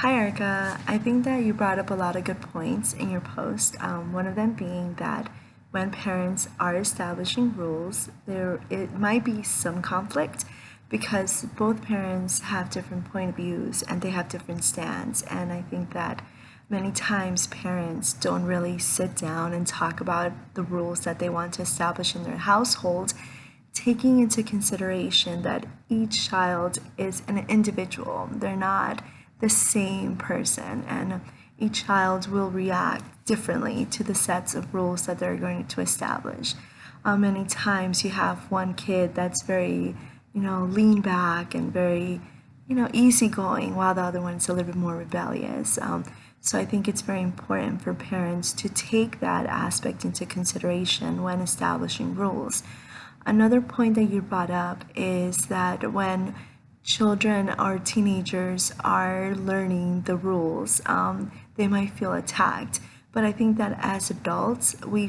Hi, Erica. I think that you brought up a lot of good points in your post. One of them being that when parents are establishing rules, there it might be some conflict because both parents have different point of views and they have different stands. And I think that many times parents don't really sit down and talk about the rules that they want to establish in their household, taking into consideration that each child is an individual. They're not the same person, and each child will react differently to the sets of rules that they're going to establish. Many times you have one kid that's very, lean back and very, easygoing, while the other one's a little bit more rebellious. So I think it's very important for parents to take that aspect into consideration when establishing rules. Another point that you brought up is that when children or teenagers are learning the rules, they might feel attacked. But I think that as adults, we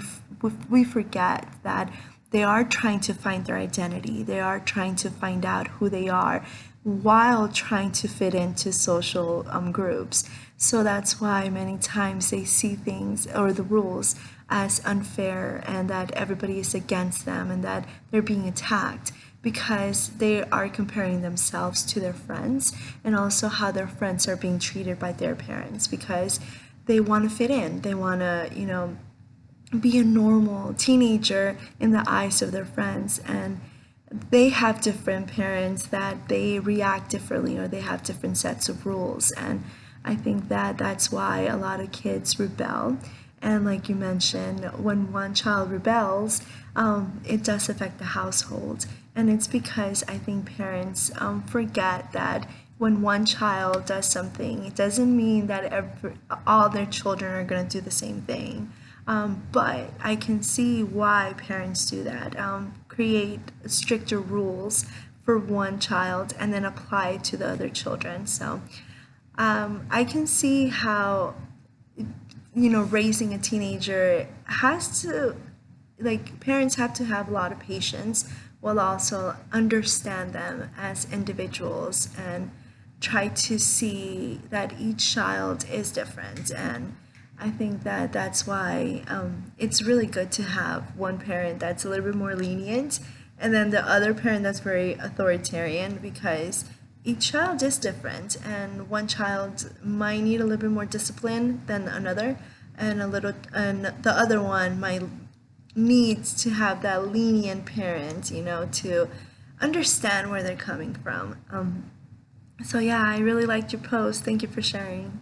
forget that they are trying to find their identity. They are trying to find out who they are while trying to fit into social groups. So that's why many times they see things or the rules as unfair and that everybody is against them and that they're being attacked because they are comparing themselves to their friends and also how their friends are being treated by their parents because they want to fit in. They want to, be a normal teenager in the eyes of their friends, and they have different parents that they react differently or they have different sets of rules. And I think that that's why a lot of kids rebel. And like you mentioned, when one child rebels, it does affect the household. And it's because I think parents forget that when one child does something, it doesn't mean that all their children are going to do the same thing. But I can see why parents do that. Create stricter rules for one child and then apply it to the other children. So I can see how, raising a teenager has to, like, parents have to have a lot of patience while also understand them as individuals and try to see that each child is different. And I think that that's why it's really good to have one parent that's a little bit more lenient and then the other parent that's very authoritarian because each child is different and one child might need a little bit more discipline than another and the other one might needs to have that lenient parent, to understand where they're coming from. So yeah, I really liked your post. Thank you for sharing.